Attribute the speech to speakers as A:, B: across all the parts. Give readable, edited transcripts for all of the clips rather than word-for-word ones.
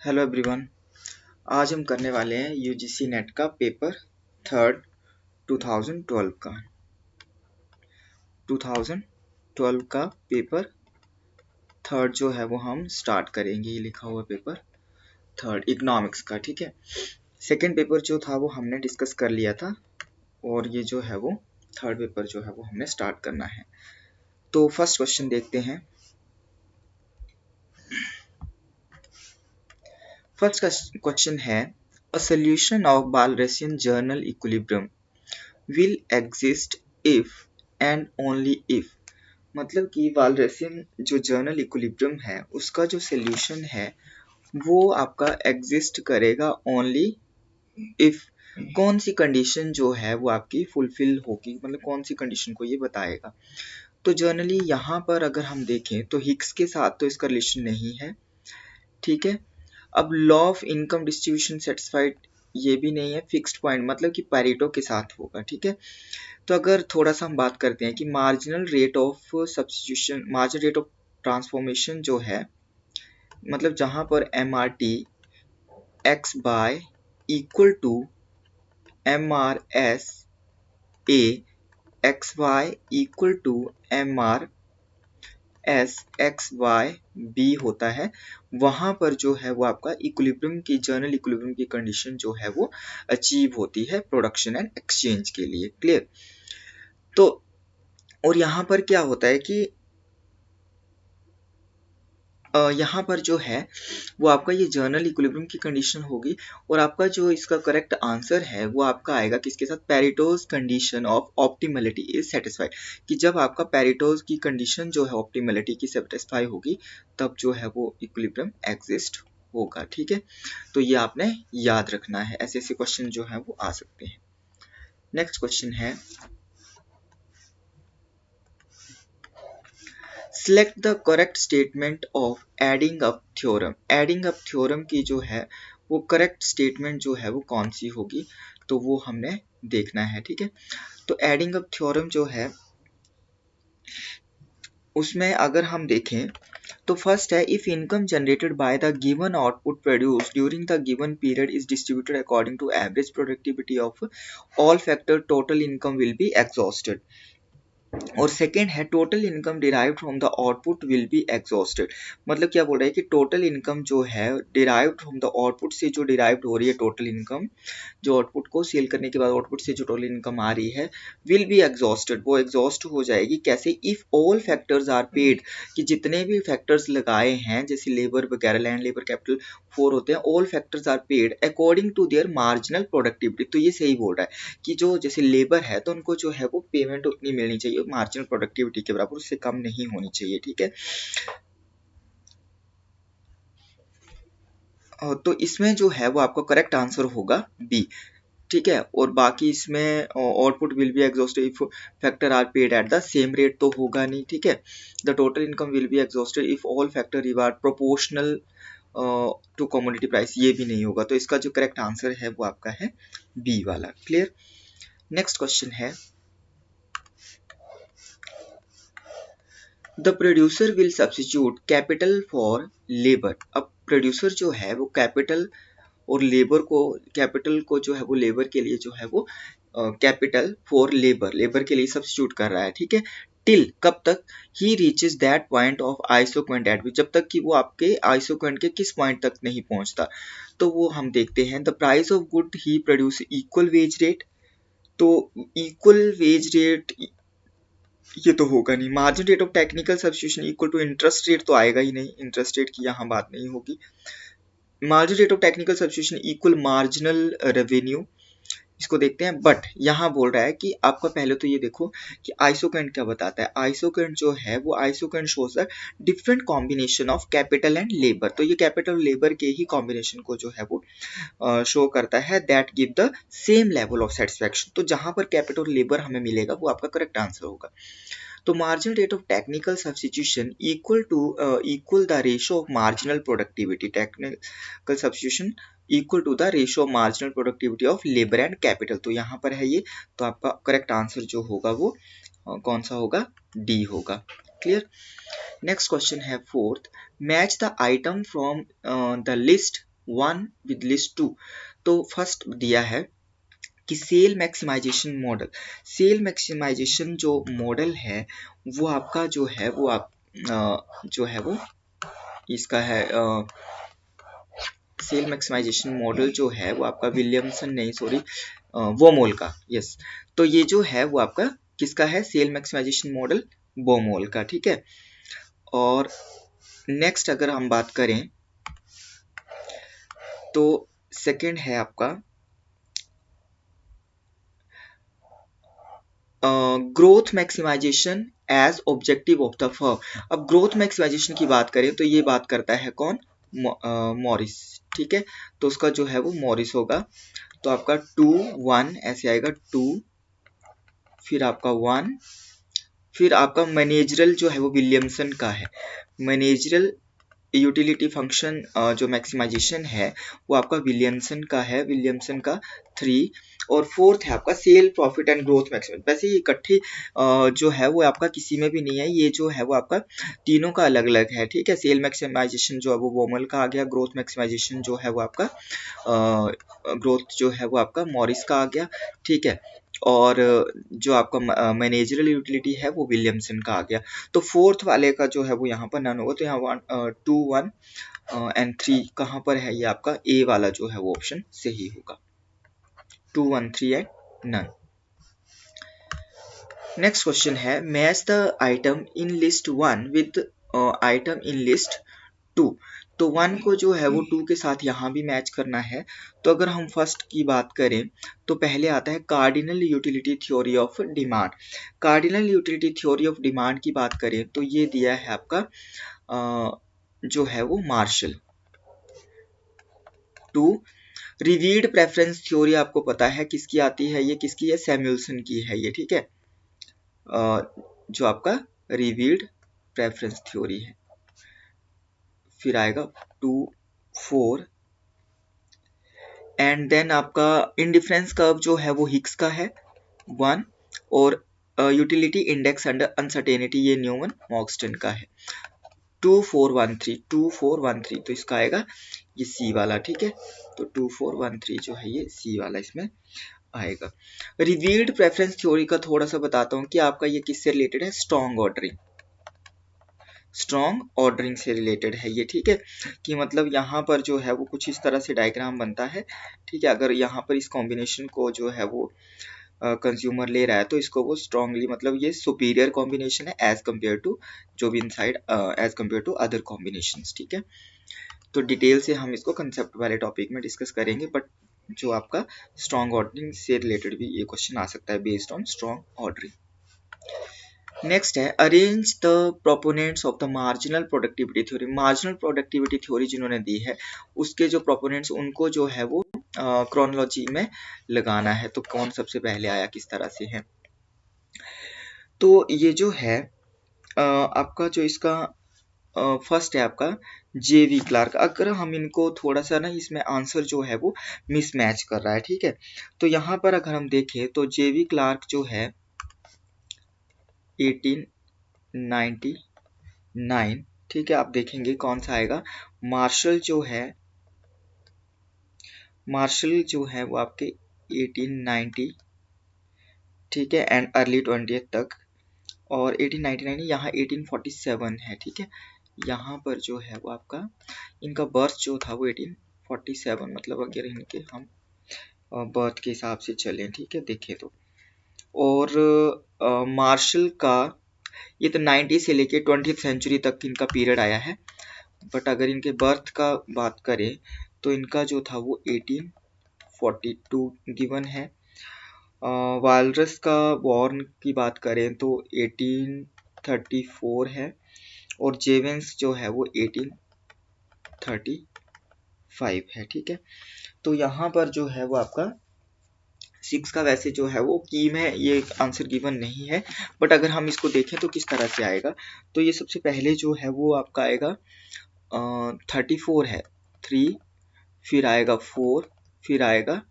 A: Hello everyone. आज हम करने वाले हैं यूजीसी नेट का पेपर थर्ड 2012 का 2012 का पेपर थर्ड जो है वो हम स्टार्ट करेंगे। ये लिखा हुआ पेपर थर्ड इकोनॉमिक्स का, ठीक है। सेकंड पेपर जो था वो हमने डिस्कस कर लिया था और ये जो है वो थर्ड पेपर जो है वो हमने स्टार्ट करना है। तो फर्स्ट क्वेश्चन देखते हैं। फर्स्ट क्वेश्चन है, a solution of Walrasian general equilibrium will exist if and only if, मतलब कि वालरेसियन जो जर्नल इक्विलिब्रियम है उसका जो सोल्यूशन है वो आपका एग्जिस्ट करेगा ओनली इफ। कौन सी कंडीशन जो है वो आपकी फुलफिल होगी, मतलब कौन सी कंडीशन को ये बताएगा। तो जर्नली यहाँ पर अगर हम देखें तो हिग्स के साथ तो इसका रिलेशन नहीं है, ठीक है। अब law of income distribution satisfied ये भी नहीं है। फिक्स्ड पॉइंट मतलब कि पैरेटो के साथ होगा, ठीक है। तो अगर थोड़ा सा हम बात करते हैं कि marginal rate of substitution, marginal rate of transformation जो है, मतलब जहां पर M R T X by equal to M R S A X Y equal to M R S X Y B होता है, वहां पर जो है वो आपका इक्विलिब्रियम की जर्नल इक्विलिब्रियम की कंडीशन जो है वो अचीव होती है प्रोडक्शन एंड एक्सचेंज के लिए। क्लियर। तो और यहाँ पर क्या होता है कि यहाँ पर जो है वो आपका ये जर्नल इक्विलिब्रियम की कंडीशन होगी और आपका जो इसका करेक्ट आंसर है वो आपका आएगा किसके साथ, Pareto's condition of optimality is satisfied. कि जब आपका पेरेटोज की कंडीशन जो है ऑप्टिमलिटी की सेटिस्फाई होगी तब जो है वो इक्विलिब्रियम एग्जिस्ट होगा, ठीक है। तो ये आपने याद रखना है, ऐसे ऐसे क्वेश्चन जो है वो आ सकते हैं। नेक्स्ट क्वेश्चन है, select the correct statement of adding up theorem. Adding up theorem की जो है वो करेक्ट स्टेटमेंट जो है वो कौन सी होगी, तो वो हमने देखना है, ठीक है। तो एडिंग अप थ्योरम जो है उसमें अगर हम देखें तो फर्स्ट है, if income generated by the given output produced during the given period is distributed according to average productivity of all factor, total income will be exhausted. और सेकेंड है, total income derived from the output will be exhausted. मतलब क्या बोल रहा है कि total income जो है डिराइव्ड फ्रॉम द आउटपुट से जो डिराइव्ड हो रही है टोटल इनकम, जो आउटपुट को सेल करने के बाद आउटपुट से जो टोटल इनकम आ रही है विल बी एग्जॉस्टेड, वो एग्जॉस्ट हो जाएगी। कैसे, if all factors are paid, कि जितने भी फैक्टर्स लगाए हैं जैसे लेबर वगैरह, लैंड लेबर कैपिटल 4 होते हैं, all factors are paid according to their marginal productivity. तो ये सही बोल रहा है कि जो जैसे लेबर है तो उनको जो है वो पेमेंट उतनी मिलनी चाहिए मार्जिनल प्रोडक्टिविटी के बराबर, उससे कम नहीं होनी चाहिए, ठीक है। तो इसमें जो है वो आपका करेक्ट आंसर होगा बी, ठीक है। और बाकी इसमें output will be exhausted if factor are paid at the same rate तो होगा नहीं, ठीक है। The total income will be exhausted if all factor reward proportional to commodity price, ये भी नहीं होगा। तो इसका जो करेक्ट आंसर है वो आपका है बी वाला। क्लियर। नेक्स्ट क्वेश्चन है, the producer will substitute capital for labour. अब प्रोड्यूसर जो है वो कैपिटल और लेबर को, कैपिटल को जो है वो लेबर के लिए जो है वो कैपिटल फॉर लेबर, लेबर के लिए सब्स्टिट्यूट कर रहा है, ठीक है। टिल कब तक, ही reaches that point of isoquant eight विच, जब तक कि वो आपके आइसोक्वेंट के किस पॉइंट तक नहीं पहुंचता। तो वो हम देखते हैं, the price of good he produce equal wage rate. तो इक्वल वेज रेट ये तो होगा नहीं। Margin rate of technical substitution equal to interest rate तो आएगा ही नहीं, इंटरेस्ट रेट की यहाँ बात नहीं होगी। Margin rate of technical substitution equal marginal revenue, इसको देखते हैं। बट यहाँ बोल रहा है कि आपका पहले तो ये देखो कि आइसोकेंट क्या बताता है। आइसोकेंट जो है वो isoquant shows the different combination of capital and labour. तो ये कैपिटल लेबर के ही कॉम्बिनेशन को जो है वो शो करता है, that give the same level of satisfaction. तो जहां पर कैपिटल लेबर हमें मिलेगा वो आपका करेक्ट आंसर होगा। तो marginal rate of technical substitution equal the ratio of marginal productivity, technical substitution equal to the ratio of marginal productivity of labour and capital. तो यहाँ पर है ये, तो आपका करेक्ट आंसर जो होगा वो कौन सा होगा, डी होगा। क्लियर। नेक्स्ट क्वेश्चन है fourth, match the item from the list 1 with list 2। तो फर्स्ट दिया है कि sale maximisation model, sale maximisation जो मॉडल है वो आपका जो है वो आप जो है वो इसका है सेल मैक्सिमाइजेशन मॉडल जो है वो आपका विलियमसन नहीं सॉरी बोमोल का, यस। तो ये जो है वो आपका किसका है, सेल मैक्सिमाइजेशन मॉडल बोमोल का, ठीक है। और नेक्स्ट अगर हम बात करें तो सेकंड है आपका growth maximization as objective of the firm. अब ग्रोथ मैक्सिमाइजेशन की बात करें तो ये बात करता है कौन, मॉरिस, ठीक है। तो उसका जो है वो मॉरिस होगा। तो आपका 2 1 ऐसे आएगा 2, फिर आपका 1, फिर आपका मैनेजरल जो है वो विलियमसन का है। मैनेजरल यूटिलिटी फंक्शन जो मैक्सिमाइजेशन है वो आपका विलियमसन का है, विलियमसन का 3। और फोर्थ है आपका sale profit and growth maximization. वैसे ये इकट्ठे जो है वो आपका किसी में भी नहीं है, ये जो है वो आपका तीनों का अलग अलग है, ठीक है। सेल मैक्सिमाइजेशन जो है वो वोमल का आ गया, ग्रोथ मैक्सिमाइजेशन जो है वो आपका ग्रोथ जो है वो आपका मॉरिस का आ गया, ठीक है। और जो आपका मैनेजरल यूटिलिटी है वो विलियमसन का आ गया। तो फोर्थ वाले का जो है वो यहाँ पर नन होगा। तो यहाँ 2 1 एंड 3 कहाँ पर है, ये आपका ए वाला जो है वो ऑप्शन सही होगा, 2 1 3 एंड नन। नेक्स्ट क्वेश्चन है match the item in list 1 with item in list 2। तो 1 को जो है वो 2 के साथ यहाँ भी मैच करना है। तो अगर हम फर्स्ट की बात करें तो पहले आता है cardinal utility theory of demand. Cardinal utility theory of demand की बात करें तो ये दिया है आपका जो है वो मार्शल। 2 रिवीड प्रेफरेंस थ्योरी आपको पता है किसकी आती है, ये किसकी है, सैमुअल्सन की है ये, ठीक है। जो आपका रिवीड प्रेफरेंस थ्योरी है। फिर आएगा 2 4 एंड देन आपका इंडिफरेंस कर्व जो है वो हिक्स का है 1। और यूटिलिटी इंडेक्स अंडर अनसर्टेनिटी ये न्यूमन मॉक्सटन का है 2 4 1 3 2 4 1 3। तो इसका आएगा ये सी वाला, ठीक है। तो 2 4 1 3 जो है ये सी वाला इसमें आएगा। रिवील्ड प्रेफरेंस थ्योरी का थोड़ा सा बताता हूँ कि आपका ये किससे रिलेटेड है, स्ट्रॉन्ग ऑर्डरिंग, स्ट्रॉन्ग ऑर्डरिंग से रिलेटेड है ये, ठीक है। कि मतलब यहाँ पर जो है वो कुछ इस तरह से डायग्राम बनता है, ठीक है। अगर यहाँ पर इस कॉम्बिनेशन को जो है वो कंज्यूमर ले रहा है तो इसको वो स्ट्रांगली मतलब ये सुपीरियर कॉम्बिनेशन है एज कम्पेयर टू जो भी inside as compared to other combinations, ठीक है। तो डिटेल से हम इसको कंसेप्ट वाले टॉपिक में डिस्कस करेंगे, बट जो आपका स्ट्रॉन्ग ऑर्डरिंग से रिलेटेड भी ये क्वेश्चन आ सकता है based on strong ordering. Next है arrange the proponents of the marginal productivity theory. Marginal productivity theory जिन्होंने दी है उसके जो प्रोपोनेंट्स उनको जो है वो क्रोनोलॉजी में लगाना है। तो कौन सबसे पहले आया, किस तरह से है। तो ये जो है आपका जो इसका फर्स्ट है आपका जेवी क्लार्क। अगर हम इनको थोड़ा सा ना इसमें आंसर जो है वो मिसमैच कर रहा है, ठीक है। तो यहाँ पर अगर हम देखें तो जेवी क्लार्क जो है 1899, ठीक है। आप देखेंगे कौन सा आएगा, मार्शल जो है, मार्शल जो है वो आपके 1890, ठीक है, एंड अर्ली 20th तक। और 1899 यहाँ 1847 है, ठीक है। यहाँ पर जो है वो आपका इनका बर्थ जो था वो 1847, मतलब अगर इनके हम बर्थ के हिसाब से चलें, ठीक है, देखें तो। और मार्शल का ये तो 90 से लेके 20th सेंचुरी तक इनका पीरियड आया है। बट अगर इनके बर्थ का बात करें तो इनका जो था वो 1842 गिवन है। वालरस का बॉर्न की बात करें तो 1834 है। और जेवेंस जो है वो 1835 है, ठीक है। तो यहाँ पर जो है वो आपका 6 का वैसे जो है वो कीम है, ये आंसर गिवन नहीं है। बट अगर हम इसको देखें तो किस तरह से आएगा, तो ये सबसे पहले जो है वो आपका आएगा 34 है 3, फिर आएगा 4, फिर आएगा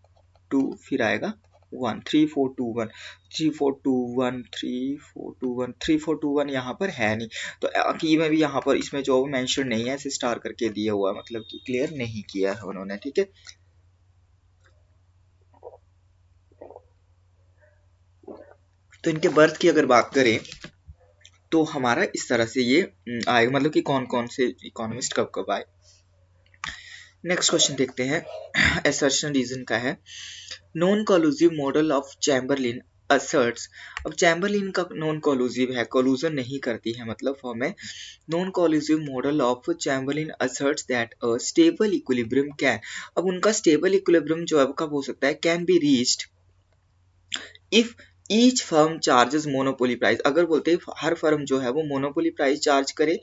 A: 2, फिर आएगा वन, 3421, 3421, 3421, 3421 यहाँ पर है नहीं, तो की में भी यहाँ पर इसमें जो मेंशन नहीं है, ऐसे स्टार करके दिया हुआ है, मतलब कि क्लियर नहीं किया है उन्होंने, ठीक है। तो इनके बर्थ की अगर बात करें तो हमारा इस तरह से ये आएगा, मतलब कि कौन कौन से इकोनॉमिस्ट कब कब आए। नेक्स्ट क्वेश्चन देखते हैं, असर्शन रीजन का है। Non collusive model of Chamberlin asserts, अब चैम्बरलिन का नॉन कोलूसिव है, कोलूजन नहीं करती है, मतलब फॉर्म है non collusive model of Chamberlin asserts that a stable equilibrium can, अब उनका स्टेबल इक्विलिब्रियम जो है कब हो सकता है, can be reached if each firm charges monopoly price, अगर बोलते हैं हर फर्म जो है वो मोनोपोली प्राइस चार्ज करे,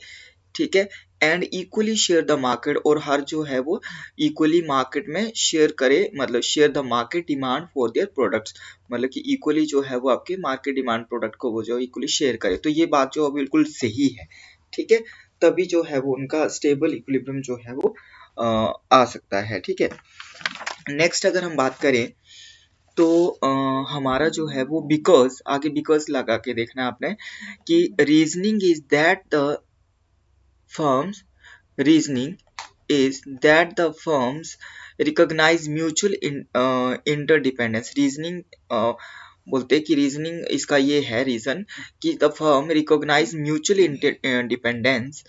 A: ठीक है, and equally share the market, और हर जो है वो इक्वली मार्केट में शेयर करे, मतलब share the market demand for their products, मतलब कि इक्वली जो है वो आपके मार्केट डिमांड प्रोडक्ट को वो जो इक्वली शेयर करे, तो ये बात जो बिल्कुल सही है, ठीक है, तभी जो है वो उनका स्टेबल इक्विलिब्रियम जो है वो आ सकता है, ठीक है। नेक्स्ट अगर हम बात करें तो हमारा जो है वो बिकॉज, आगे बिकॉज लगा के देखना आपने कि reasoning is that the firms reasoning is that the firms recognize mutual interdependence, reasoning बोलते हैं कि रीजनिंग इसका ये है रीजन कि the firm recognize mutual independence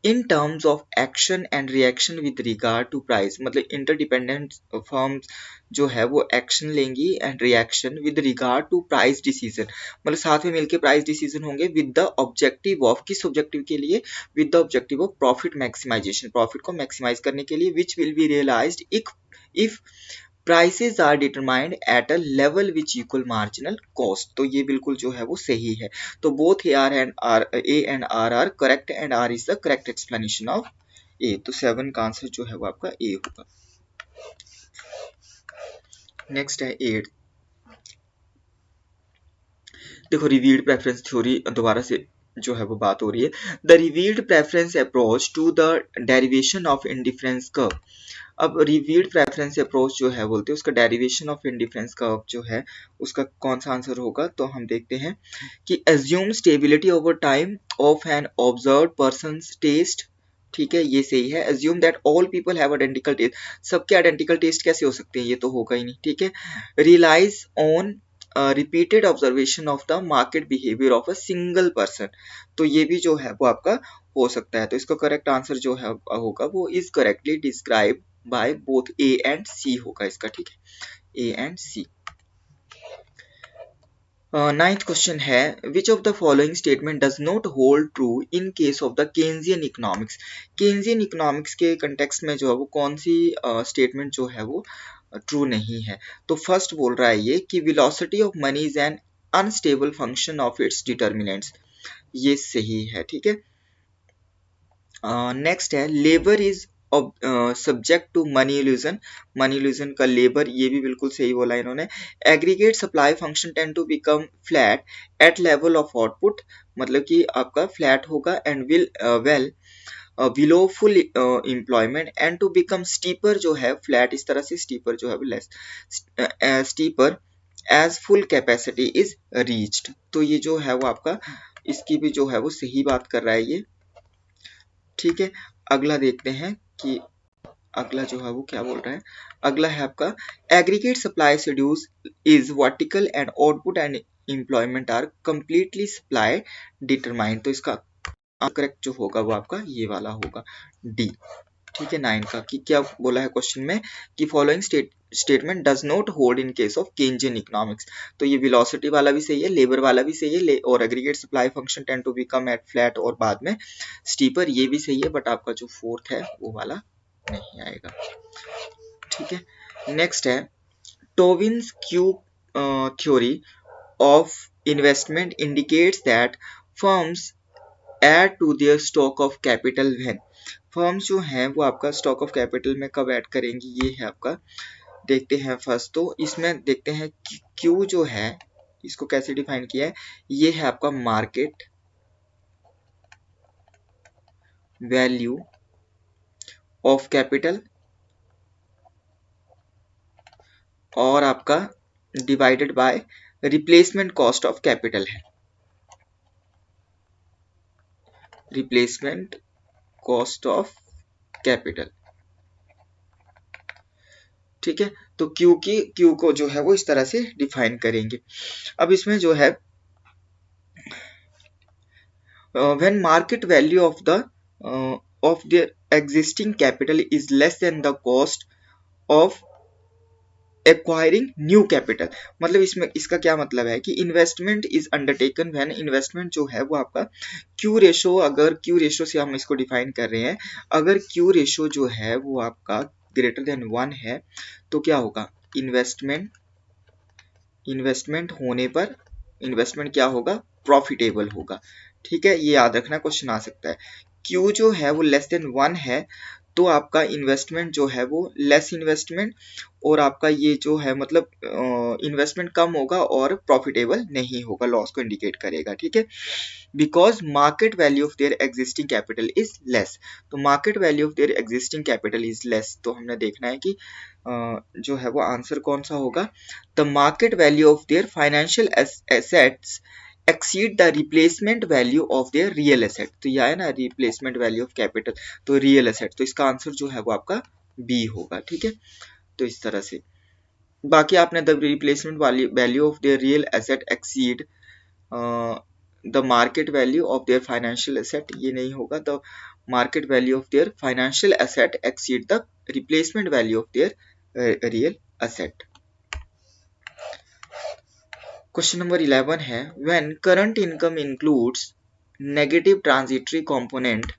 A: in terms of action and reaction with regard to price, मतलब interdependent firms जो है वो एक्शन लेंगी and reaction with regard to price decision, मतलब साथ में मिलकर प्राइस डिसीजन होंगे विद द ऑब्जेक्टिव ऑफ, किस ऑब्जेक्टिव के लिए, with the objective of profit maximization, profit को मैक्सिमाइज करने के लिए, which will be realized if prices are determined at a level which equal marginal cost, तो ये बिल्कुल जो है वो सही है, तो both A and R are correct and R is the correct explanation of A, तो 7 का आंसर जो है वो आपका ए होगा। नेक्स्ट है 8, देखो रिवील्ड प्रेफरेंस थ्योरी दोबारा से जो है वो बात हो रही है, the revealed preference approach to the derivation of indifference curve, अब रिवील्ड प्रेफरेंस अप्रोच जो है बोलते हैं उसका डेरिवेशन ऑफ इंडिफरेंस कर्व जो है उसका कौन सा आंसर होगा, तो हम देखते हैं कि assume stability over time of an observed persons taste, ठीक है, ये सही है। Assume that all people have identical taste, सबके आइडेंटिकल टेस्ट कैसे हो सकते हैं, ये तो होगा ही नहीं, ठीक है। Relies on repeated observation of the market behaviour of a single person, तो ये भी जो है वो आपका हो सकता है, तो इसका करेक्ट आंसर जो है होगा वो is correctly describe by both A and C होगा इसका, ठीक है, A and C. Ninth question है, which of the following statement does not hold true in case of the Keynesian economics, Keynesian economics के कंटेक्स्ट में जो है वो कौन सी स्टेटमेंट जो है वो ट्रू नहीं है, तो फर्स्ट बोल रहा है ये कि velocity of money is an unstable function of its determinants, ये सही है, ठीक है। नेक्स्ट है labour is subject to money illusion, money illusion का लेबर, ये भी बिल्कुल सही बोला इन्होंने। Aggregate supply function tend to become flat at level of output, मतलब कि आपका फ्लैट होगा and will well below full employment and to become steeper, जो है फ्लैट इस तरह से, स्टीपर जो है less steeper as full capacity is reached, तो ये जो है वो आपका इसकी भी जो है वो सही बात कर रहा है ये, ठीक है। अगला देखते हैं कि अगला जो है वो क्या बोल रहा है, अगला है आपका aggregate supply schedule is vertical and output and employment are completely supply determined, तो इसका करेक्ट जो होगा वो आपका ये वाला होगा डी, ठीक है। 9 का कि क्या बोला है क्वेश्चन में कि following statement does not hold in case of Keynesian economics, तो ये वेलोसिटी वाला भी सही है, लेबर वाला भी सही है, और aggregate supply function tend to become at flat और बाद में स्टीपर, ये भी सही है, बट आपका जो फोर्थ है वो वाला नहीं आएगा, ठीक है। नेक्स्ट है Tobin's q theory of investment indicates that firms add to their stock of capital when, firms जो हैं वो आपका स्टॉक ऑफ कैपिटल में कब ऐड करेंगी, ये है आपका, देखते हैं फर्स्ट, तो इसमें देखते हैं क्यू जो है इसको कैसे डिफाइन किया है, ये है आपका मार्केट वैल्यू ऑफ कैपिटल और आपका divided by replacement cost of capital है, रिप्लेसमेंट कॉस्ट ऑफ कैपिटल। ठीक है, तो क्यू को जो है वो इस तरह से डिफाइन करेंगे। अब इसमें जो है when market value of the existing capital is less than the cost of acquiring new capital, मतलब इसमें इसका क्या मतलब है कि investment is undertaken when, investment जो है वो आपका क्यू रेशो, अगर क्यू रेशो से हम इसको डिफाइन कर रहे हैं, अगर क्यू रेशो जो है वो आपका ग्रेटर देन 1 है तो क्या होगा, इन्वेस्टमेंट इन्वेस्टमेंट होने पर इन्वेस्टमेंट क्या होगा, प्रॉफिटेबल होगा। ठीक है, ये याद रखना, क्वेश्चन आ सकता है। क्यू जो है वो लेस देन 1 है तो आपका इन्वेस्टमेंट जो है वो लेस इन्वेस्टमेंट, और आपका ये जो है मतलब इन्वेस्टमेंट कम होगा और प्रॉफिटेबल नहीं होगा, लॉस को इंडिकेट करेगा। ठीक है, because market value of their existing capital is less, तो market value of their existing capital is less, तो हमने देखना है कि जो है वो आंसर कौन सा होगा, the market value of there financial assets exceed the replacement value of their real asset, तो यह है ना रिप्लेसमेंट वैल्यू ऑफ कैपिटल, तो रियल एसेट, तो इसका आंसर जो है वो आपका बी होगा। ठीक है, तो इस तरह से बाकी आपने the replacement value of there real asset exceed the market value of there financial asset, ये नहीं होगा, the market value of there financial asset exceed the replacement value of there real asset. Question number 11 है when current income includes negative transitory component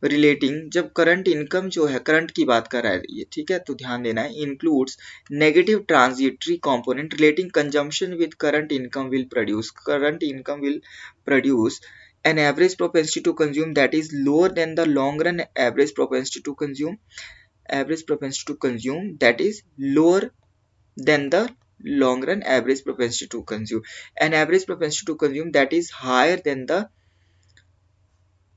A: relating, जब current income जो है current की बात कर रहा है ये, ठीक है, तो ध्यान देना है, includes negative transitory component relating consumption with current income will produce, current income will produce an average propensity to consume that is lower than the long run average propensity to consume, average propensity to consume that is lower than the long run average propensity to consume, an average propensity to consume that is higher than the,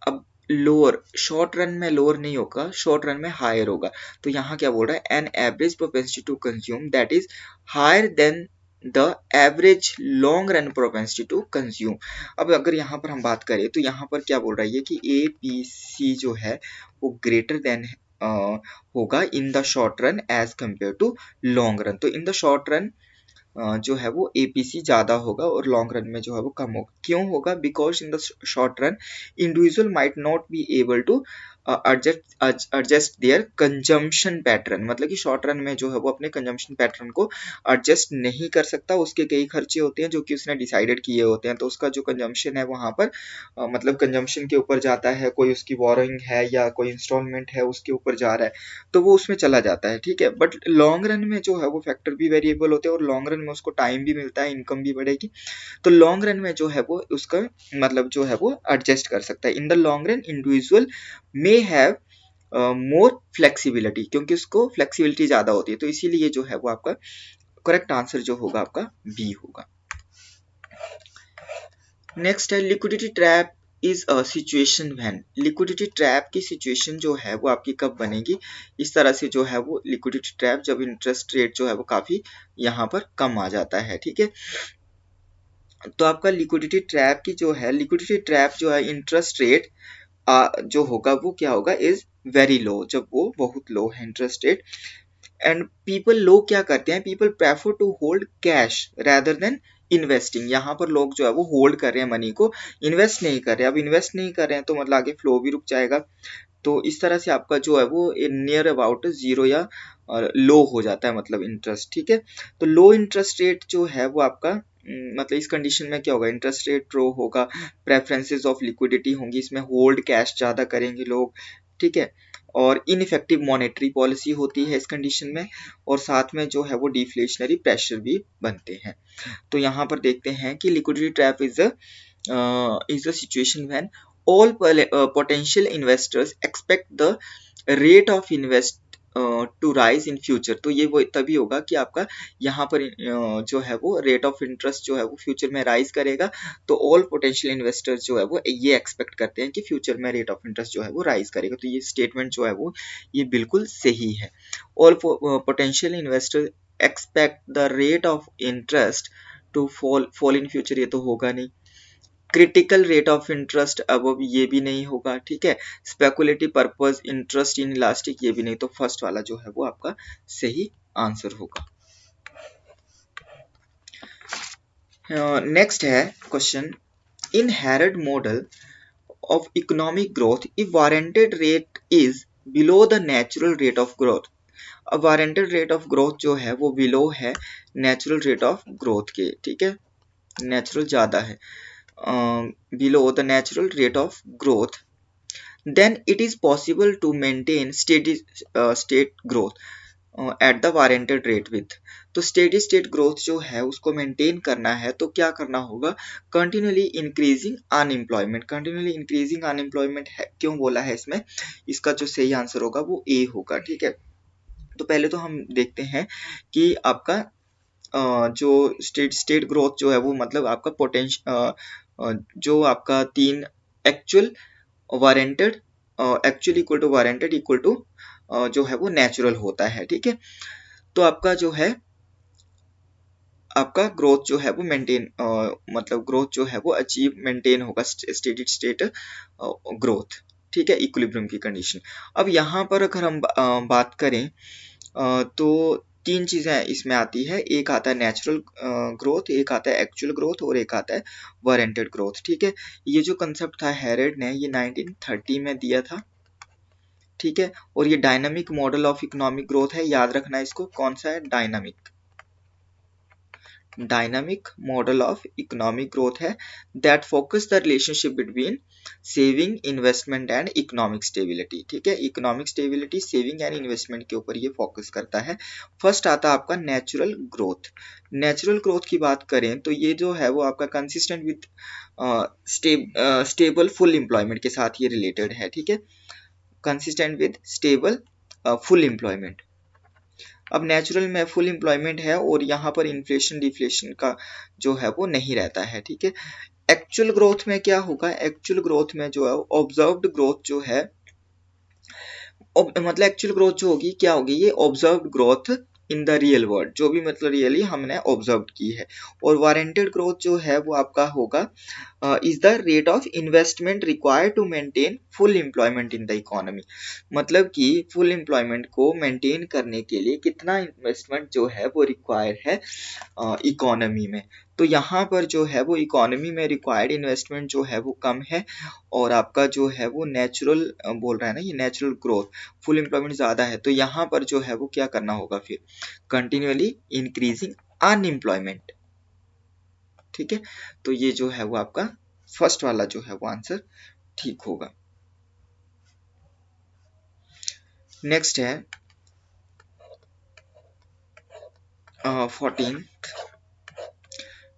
A: अब lower, short run में lower नहीं होगा, short run में higher होगा, तो यहाँ क्या बोल रहा है, an average propensity to consume that is higher than the average long run propensity to consume. अब अगर यहाँ पर हम बात करें तो यहाँ पर क्या बोल रहा है कि ए पी सी जो है वो ग्रेटर देन होगा in the short run as compare to long run, तो इन द शॉर्ट रन जो है वो एपीसी ज्यादा होगा और लॉन्ग रन में जो है वो कम होगा। क्यों होगा, because in the short run individual might not be able to adjust their consumption pattern, मतलब कि शॉर्ट रन में जो है वो अपने कंजम्पशन पैटर्न को एडजस्ट नहीं कर सकता, उसके कई खर्चे होते हैं जो कि उसने डिसाइडेड किए होते हैं, तो उसका जो कंजम्पशन है वहां पर मतलब कंजम्पशन के ऊपर जाता है, कोई उसकी बोरोइंग है या कोई इंस्टॉलमेंट है उसके ऊपर जा रहा है, तो वो उसमें चला जाता है। ठीक है, बट लॉन्ग रन में जो है वो फैक्टर भी वेरिएबल होते हैं और लॉन्ग रन में उसको टाइम भी मिलता है, इनकम भी बढ़ेगी, तो लॉन्ग रन में जो है वो उसका मतलब जो है वो एडजस्ट कर सकता है। In the long run individual may have more flexibility, क्योंकि उसको फ्लेक्सिबिलिटी ज्यादा होती है, तो इसीलिए जो है वो आपका करेक्ट आंसर जो होगा आपका बी होगा। नेक्स्ट है liquidity trap is a situation when, liquidity trap की सिचुएशन जो है वो आपकी कब बनेगी, इस तरह से जो है वो लिक्विडिटी ट्रैप जब इंटरेस्ट रेट जो है वो काफी यहाँ पर कम आ जाता है। ठीक है, तो आपका लिक्विडिटी ट्रैप की जो है, लिक्विडिटी ट्रैप जो है इंटरेस्ट रेट जो होगा वो क्या होगा, इज वेरी लो, जब वो बहुत लो है इंटरेस्ट रेट, एंड पीपल, लोग क्या करते हैं, people prefer to hold cash rather than investing, यहाँ पर लोग जो है वो होल्ड कर रहे हैं मनी को, इन्वेस्ट नहीं कर रहे हैं, अब इन्वेस्ट नहीं कर रहे हैं तो मतलब आगे फ्लो भी रुक जाएगा, तो इस तरह से आपका जो है वो नियर अबाउट जीरो या लो हो जाता है मतलब इंटरेस्ट। ठीक है, तो लो इंटरेस्ट रेट जो है वो आपका मतलब इस कंडीशन में क्या होगा, इंटरेस्ट रेट लो होगा, प्रेफरेंसेस ऑफ लिक्विडिटी होंगी, इसमें होल्ड कैश ज्यादा करेंगे लोग। ठीक है, और इनइफेक्टिव मॉनेटरी पॉलिसी होती है इस कंडीशन में, और साथ में जो है वो डिफ्लेशनरी प्रेशर भी बनते हैं। तो यहाँ पर देखते हैं कि liquidity trap is a situation when all potential investors expect the rate of invest to rise in future, तो ये वो तभी होगा कि आपका यहाँ पर जो है वो रेट ऑफ इंटरेस्ट जो है वो फ्यूचर में राइज करेगा, तो ऑल पोटेंशियल इन्वेस्टर्स जो है वो ये एक्सपेक्ट करते हैं कि फ्यूचर में रेट ऑफ इंटरेस्ट जो है वो राइज करेगा, तो ये स्टेटमेंट जो है वो ये बिल्कुल सही है। All potential investor expect the rate of interest to fall in future, ये तो होगा नहीं। क्रिटिकल रेट ऑफ इंटरेस्ट अब ये भी नहीं होगा, ठीक है। Speculative purpose interest in elastic, ये भी नहीं। तो फर्स्ट वाला जो है वो आपका सही आंसर होगा। नेक्स्ट है question, in Harrod model of economic growth if warranted rate is below the natural rate of growth। अब warranted rate of growth जो है वो below है natural rate of growth के, ठीक है, natural ज़्यादा है, below the natural rate of growth, then it is possible to maintain steady state growth at the warranted rate with. तो स्टेडी स्टेट ग्रोथ जो है उसको मेंटेन करना है तो क्या करना होगा, continually increasing unemployment. Continually increasing unemployment है, क्यों बोला है इसमें, इसका जो सही आंसर होगा वो ए होगा, ठीक है। तो पहले तो हम देखते हैं कि आपका जो स्टेट ग्रोथ जो है वो मतलब आपका पोटेंशियल जो आपका तीन actual warranted actual equal to warranted equal to जो है वो नेचुरल होता है, ठीक है। तो आपका जो है आपका ग्रोथ जो है वो मेंटेन मतलब ग्रोथ जो है वो अचीव मेंटेन होगा स्टेडी स्टेट ग्रोथ, ठीक है, इक्विलिब्रियम की कंडीशन। अब यहाँ पर अगर हम बात करें तो तीन चीजें इसमें आती है, एक आता है नेचुरल ग्रोथ, एक आता है एक्चुअल ग्रोथ और एक आता है वारंटेड ग्रोथ, ठीक है। ये जो कंसेप्ट था हैरेड ने ये 1930 में दिया था, ठीक है। और ये dynamic model of economic growth है, याद रखना इसको, कौन सा है, dynamic model of economic growth है, that focus the relationship between saving investment and economic stability, ठीक है। Economic stability saving and investment के ऊपर ये फोकस करता है। फर्स्ट आता है आपका नेचुरल ग्रोथ। नेचुरल ग्रोथ की बात करें तो ये जो है वो आपका consistent with stable full employment के साथ ये रिलेटेड है, ठीक है, consistent with stable full employment. अब नेचुरल में फुल एम्प्लॉयमेंट है और यहाँ पर इन्फ्लेशन डिफ्लेशन का जो है वो नहीं रहता है, ठीक है। एक्चुअल ग्रोथ में क्या होगा, एक्चुअल ग्रोथ में जो है ऑब्जर्व्ड ग्रोथ जो है मतलब एक्चुअल ग्रोथ जो होगी क्या होगी, ये observed growth in the real world, जो भी मतलब रियली हमने ऑब्जर्व की है। और वारंटेड ग्रोथ जो है वो आपका होगा is the rate of investment required to maintain full employment in the economy. मतलब कि फुल एम्प्लॉयमेंट को मेंटेन करने के लिए कितना इन्वेस्टमेंट जो है वो रिक्वायर है इकोनॉमी में। तो यहाँ पर जो है वो इकोनॉमी में रिक्वायर्ड इन्वेस्टमेंट जो है वो कम है और आपका जो है वो नेचुरल बोल रहा है ना, ये नेचुरल ग्रोथ फुल एम्प्लॉयमेंट ज़्यादा है। तो यहाँ पर जो है वो क्या करना होगा फिर, कंटिन्यूअली इंक्रीजिंग अनएम्प्लॉयमेंट, ठीक है। तो ये जो है वो आपका फर्स्ट वाला जो है वो आंसर ठीक होगा। नेक्स्ट है 14th,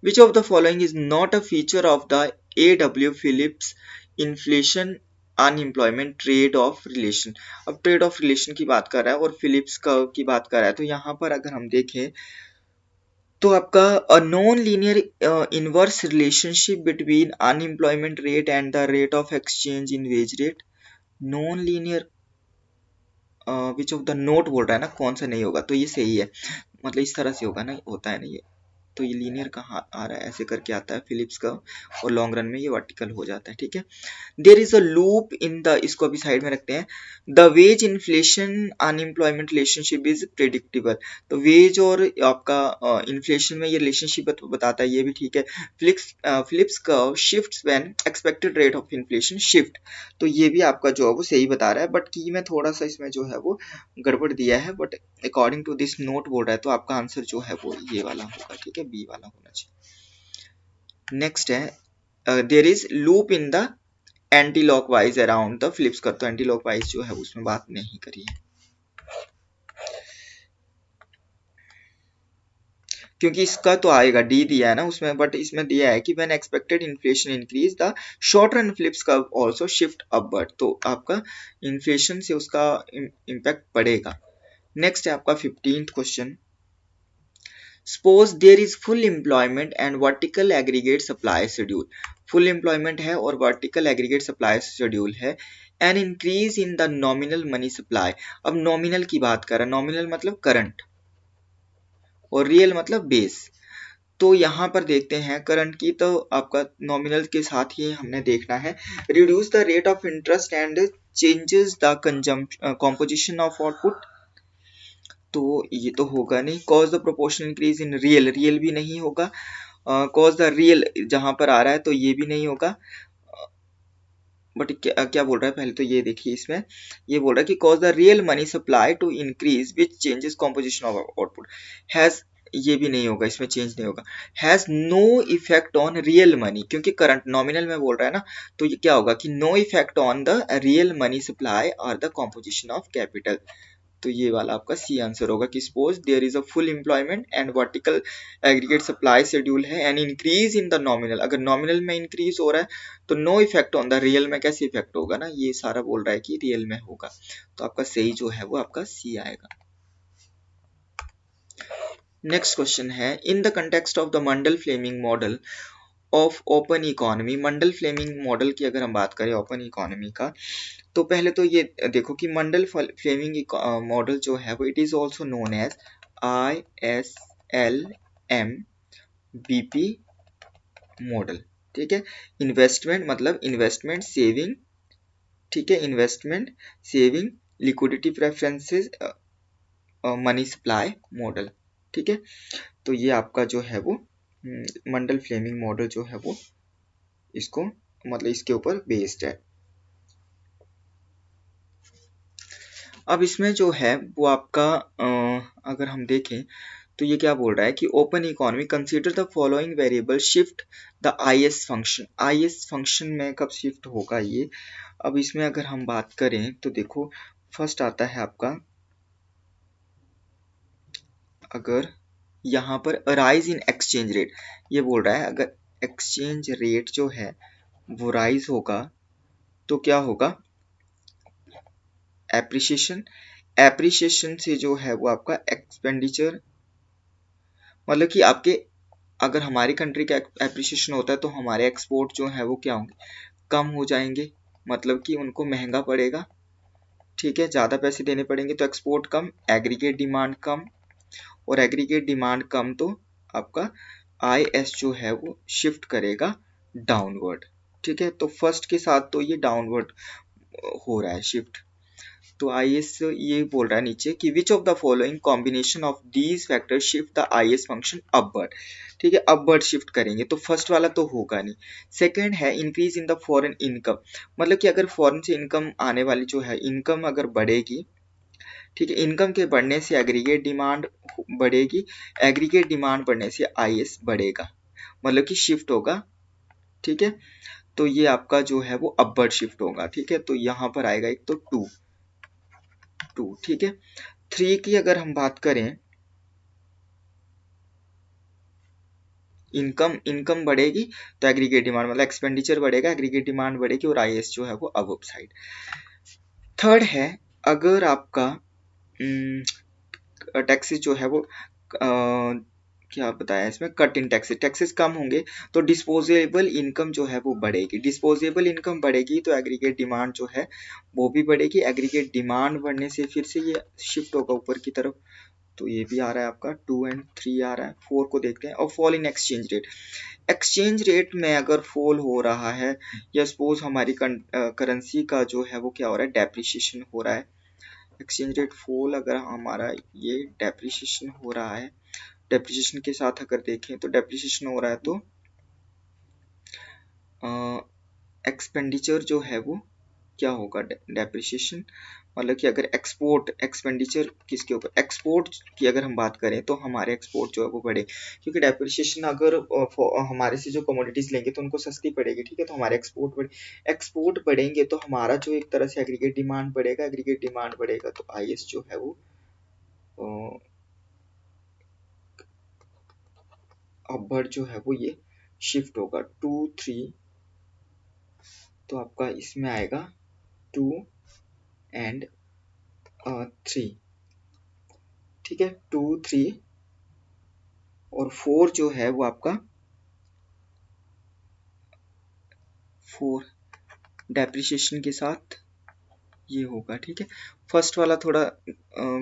A: which of the following is not a feature of the A.W. Phillips inflation unemployment trade off relation. अब ट्रेड ऑफ रिलेशन की बात कर रहा है और फिलिप्स कर्व की बात कर रहा है। तो यहाँ पर अगर हम देखें तो आपका a non linear inverse relationship between unemployment rate and the rate of exchange in wage rate, non linear which of the note बोल रहा है ना, कौन सा नहीं होगा, तो ये सही है, मतलब इस तरह से होगा ना, होता है ना ये, तो ये लीनियर कहाँ आ रहा है, ऐसे करके आता है फिलिप्स का, और लॉन्ग रन में ये वर्टिकल हो जाता है, ठीक है। There is a loop in the, इसको अभी साइड में रखते हैं, the wage inflation unemployment relationship is predictable. तो वेज और आपका इन्फ्लेशन में ये रिलेशनशिप बताता है, ये भी ठीक है। Phillips curve shifts when expected rate of inflation shift, तो ये भी आपका जो है वो सही बता रहा है, बट की में थोड़ा सा इसमें जो है वो गड़बड़ दिया है, but according to this note बोल रहा है, तो आपका आंसर जो है वो ये वाला होगा, ठीक है, बी वाला होना चाहिए। नेक्स्ट है there is loop in the anticlockwise around the Phillips curve, तो एंटी लॉक वाइज जो है उसमें बात नहीं करी है, क्योंकि इसका तो आएगा, डी दिया है ना उसमें, बट इसमें दिया है कि when expected inflation increase the short run Phillips curve also shift upward, तो आपका इन्फ्लेशन से उसका इम्पैक्ट पड़ेगा। नेक्स्ट है आपका 15th question, suppose there is full employment and vertical aggregate supply schedule. Full employment है और वर्टिकल एग्रीगेट सप्लाई शेड्यूल है, an increase in the nominal money supply. अब नॉमिनल की बात कर रहा है, नॉमिनल मतलब करंट, और रियल मतलब बेस। तो यहाँ पर देखते हैं करंट की, तो आपका नॉमिनल के साथ ही हमने देखना है। Reduce the rate of interest and changes the composition of output, तो ये तो होगा नहीं। Cause the proportional increase in real, real भी नहीं होगा। कॉज द रियल जहां पर आ रहा है तो ये भी नहीं होगा। बट क्या क्या बोल रहा है, पहले तो ये देखिए, इसमें ये बोल रहा है कि cause the real money supply to increase which changes composition of output has, ये भी नहीं होगा, इसमें चेंज नहीं होगा। Has no effect on real money, क्योंकि करंट नॉमिनल में बोल रहा है ना, तो ये क्या होगा कि no effect on the real money supply और द कॉम्पोजिशन ऑफ कैपिटल। तो ये वाला आपका सी आंसर होगा कि suppose there is a full employment and vertical aggregate supply schedule है and increase in the nominal, अगर नॉमिनल में इंक्रीज हो रहा है तो no effect on the real में कैसे इफेक्ट होगा ना, ये सारा बोल रहा है कि रियल में होगा। तो आपका सही जो है वो आपका सी आएगा। नेक्स्ट क्वेश्चन है, in the context of the Mundell Fleming model of open economy, Mundell Fleming model की अगर हम बात करें ओपन इकोनॉमी का, तो पहले तो ये देखो कि मंडल फ्लेमिंग मॉडल जो है वो it is also known as ISLM-BP model. ठीक है, इन्वेस्टमेंट मतलब इन्वेस्टमेंट सेविंग, ठीक है, investment saving liquidity preferences money supply model. ठीक है, तो ये आपका जो है वो मंडल फ्लेमिंग मॉडल जो है वो इसको मतलब इसके ऊपर बेस्ड है। अब इसमें जो है वो आपका अगर हम देखें तो ये क्या बोल रहा है कि open economy consider the following variable shift the IS function, IS function में कब शिफ्ट होगा ये। अब इसमें अगर हम बात करें तो देखो फर्स्ट आता है आपका, अगर यहाँ पर राइज इन एक्सचेंज रेट, ये बोल रहा है अगर एक्सचेंज रेट जो है वो राइज होगा तो क्या होगा, एप्रिसिएशन, एप्रिसिएशन से जो है वो आपका एक्सपेंडिचर, मतलब कि आपके अगर हमारी कंट्री का एप्रिसिएशन होता है तो हमारे एक्सपोर्ट जो है वो क्या होंगे, कम हो जाएंगे, मतलब कि उनको महंगा पड़ेगा। ठीक है, ज़्यादा पैसे देने पड़ेंगे तो एक्सपोर्ट कम, एग्रीगेट डिमांड कम, और एग्रीगेट डिमांड कम तो आपका IS जो है वो शिफ्ट करेगा डाउनवर्ड। ठीक है, तो फर्स्ट के साथ तो ये डाउनवर्ड हो रहा है शिफ्ट। तो IS ये बोल रहा है नीचे कि विच of the following combination of these factor shift the IS function upward. ठीक है, अपवर्ड शिफ्ट करेंगे, तो फर्स्ट वाला तो होगा नहीं। सेकंड है increase in the foreign income, मतलब कि अगर फॉरेन से इनकम आने वाली जो है इनकम अगर बढ़ेगी, ठीक है, इनकम के बढ़ने से एग्रीगेट डिमांड बढ़ेगी, एग्रीगेट डिमांड बढ़ने से IS बढ़ेगा, मतलब कि शिफ्ट होगा। ठीक है, तो ये आपका जो है वो अपवर्ड शिफ्ट होगा। ठीक है, तो यहाँ पर आएगा एक तो टू, ठीक है। थ्री की अगर हम बात करें, इनकम बढ़ेगी तो एग्रीगेट डिमांड मतलब एक्सपेंडिचर बढ़ेगा, एग्रीगेट डिमांड बढ़ेगी और IS जो है वो अबव साइड। थर्ड है अगर आपका टैक्सेस जो है वो क्या बताया इसमें, कट इन टैक्सेस, टैक्सेस कम होंगे तो डिस्पोजेबल इनकम जो है वो बढ़ेगी, डिस्पोजेबल इनकम बढ़ेगी तो एग्रीगेट डिमांड जो है वो भी बढ़ेगी, एग्रीगेट डिमांड बढ़ने से फिर से ये शिफ्ट होगा ऊपर की तरफ। तो ये भी आ रहा है आपका 2 एंड 3 आ रहा है। 4 को देखते हैं, और fall in exchange rate, exchange rate में अगर फॉल हो रहा है या सपोज हमारी करेंसी का जो है वो क्या हो रहा है, डेप्रिसिएशन हो रहा है, एक्सचेंज रेट फॉल अगर हमारा ये डेप्रिसिएशन हो रहा है, डेप्रिसिएशन के साथ अगर देखें तो डेप्रिसिएशन हो रहा है तो एक्सपेंडिचर जो है वो क्या होगा, डेप्रिसिएशन, मतलब कि अगर एक्सपोर्ट एक्सपेंडिचर किसके ऊपर, एक्सपोर्ट की अगर हम बात करें तो हमारे एक्सपोर्ट जो है वो बढ़े, क्योंकि डेप्रिसिएशन अगर हमारे से जो कमोडिटीज लेंगे तो उनको सस्ती पड़ेगी। ठीक है, तो हमारे एक्सपोर्ट बढ़े, एक्सपोर्ट बढ़ेंगे तो हमारा जो एक तरह से एग्रीगेट डिमांड बढ़ेगा, एग्रीगेट डिमांड बढ़ेगा तो IS जो है वो अपवर्ड जो है वो ये शिफ्ट होगा 2 3, तो आपका इसमें आएगा 2 एंड 3। ठीक है, 2 3 और 4 जो है वो आपका 4 डेप्रिसिएशन के साथ ये होगा, ठीक है। फर्स्ट वाला थोड़ा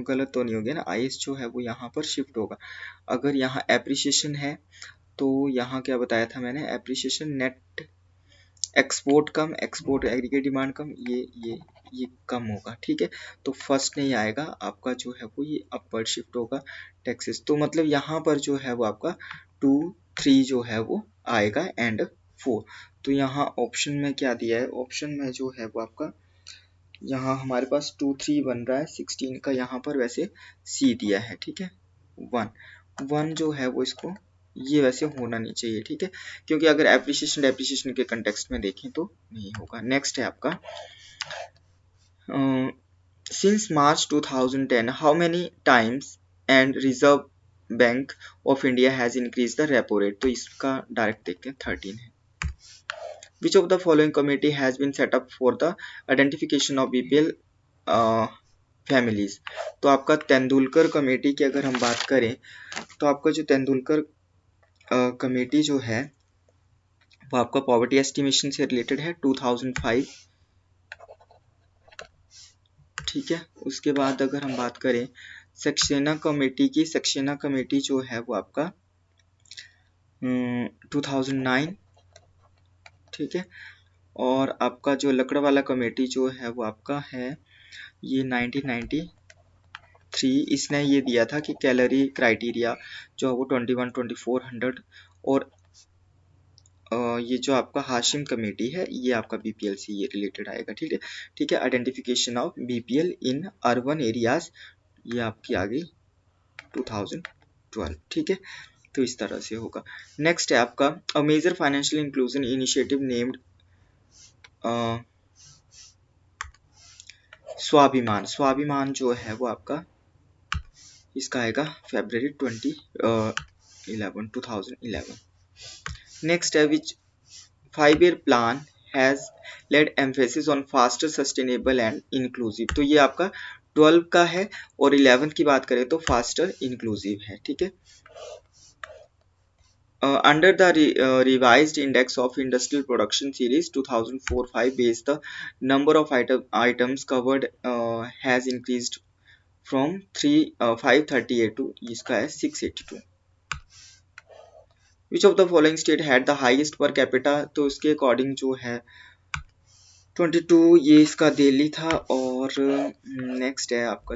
A: गलत तो नहीं हो गया ना, आईएस जो है वो यहाँ पर शिफ्ट होगा। अगर यहाँ एप्रिसिएशन है तो यहाँ क्या बताया था मैंने, एप्रिसिएशन नेट एक्सपोर्ट कम, एक्सपोर्ट एग्रीगेट डिमांड कम, ये कम होगा, ठीक है। तो फर्स्ट नहीं आएगा आपका जो है वो, ये अपवर्ड शिफ्ट होगा टैक्सेस। तो मतलब यहाँ पर जो है वो आपका 2 3 जो है वो आएगा एंड 4। तो यहाँ ऑप्शन में क्या दिया है, ऑप्शन में जो है वो आपका यहाँ हमारे पास 2 3 बन रहा है, 16 का यहाँ पर वैसे सी दिया है, ठीक है। 1 जो है वो इसको, ये वैसे होना नहीं चाहिए, ठीक है, क्योंकि अगर एप्रिसिएशन डेप्रिसिएशन के कंटेक्स्ट में देखें तो नहीं होगा। नेक्स्ट है आपका since March 2010 how many times and reserve bank of India has increase the repo rate. तो इसका डायरेक्ट देखते हैं, 13 है। Which of the following committee has been set up for the identification of BPL families. तो आपका Tendulkar committee की अगर हम बात करें तो आपका जो तेंदुलकर कमेटी जो है वो आपका पॉवर्टी एस्टिमेशन से रिलेटेड है, 2005, ठीक है। उसके बाद अगर हम बात करें सक्सेना कमेटी की, सक्सेना कमेटी जो है वो आपका 2009, ठीक है। और आपका जो लकड़वाला कमेटी जो है वो आपका है ये 1993। इसने ये दिया था कि कैलोरी क्राइटेरिया जो है वो 21 2400। और ये जो आपका हाशिम कमेटी है ये आपका बीपीएल से ये रिलेटेड आएगा, ठीक है, ठीक है। Identification of BPL in urban areas, ये आपकी आ गई 2012, ठीक है। तो इस तरह से होगा। नेक्स्ट है आपका a major financial inclusion initiative named Swabhiman. Swabhiman जो है वो आपका इसका आएगा February 2011। नेक्स्ट है विच 5-year plan has lead emphasis on faster sustainable and inclusive. तो ये आपका 12 का है और 11 की बात करें तो फास्टर इंक्लूसिव है, ठीक है। Under the revised index of industrial production series 2004-5 base, the number of items covered has increased from 538 to इसका है 682। Which of the following state had the highest per capita। तो उसके अकॉर्डिंग जो है 22, ये इसका दिल्ली था। और नेक्स्ट है आपका,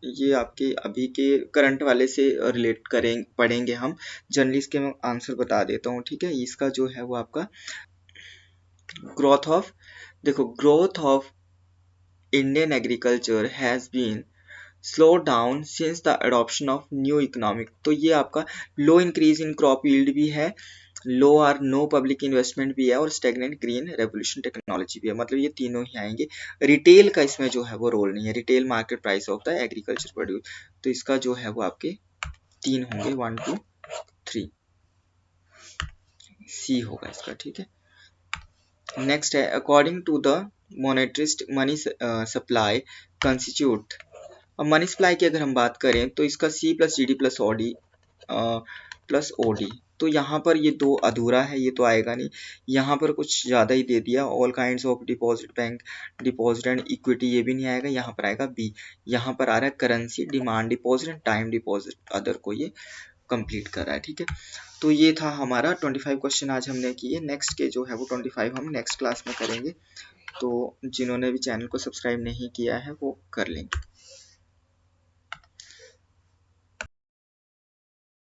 A: ये आपके अभी के करंट वाले से रिलेट करें पढ़ेंगे हम, जनरली इसके मैं आंसर बता देता हूँ, ठीक है। इसका जो है वो आपका ग्रोथ ऑफ, देखो growth of Indian agriculture has been slow down since the adoption of new economic. तो ये आपका low increase in crop yield भी है, लो और नो पब्लिक इन्वेस्टमेंट भी है, और स्टेगनेंट ग्रीन रेवोल्यूशन टेक्नोलॉजी भी है। मतलब ये तीनों ही आएंगे। रिटेल का इसमें जो है वो रोल नहीं है, retail market price of the agriculture produce. तो इसका जो है वो आपके 3 होंगे, 1 2 3, सी होगा इसका, ठीक है। नेक्स्ट है according to the monetarist money supply constitute. अब मनी सप्लाई की अगर हम बात करें तो इसका C plus G D plus OD plus OD. तो यहाँ पर ये 2 अधूरा है, ये तो आएगा नहीं। यहाँ पर कुछ ज़्यादा ही दे दिया, all kinds of deposit, bank deposit and equity, ये भी नहीं आएगा। यहाँ पर आएगा बी, यहाँ पर आ रहा है currency, demand deposit and time deposit, other को ये कंप्लीट कर रहा है, ठीक है। तो ये था हमारा 25 क्वेश्चन आज हमने किए। नेक्स्ट के जो है वो 25 हम नेक्स्ट क्लास में करेंगे। तो जिन्होंने भी चैनल को सब्सक्राइब नहीं किया है वो कर लेंगे।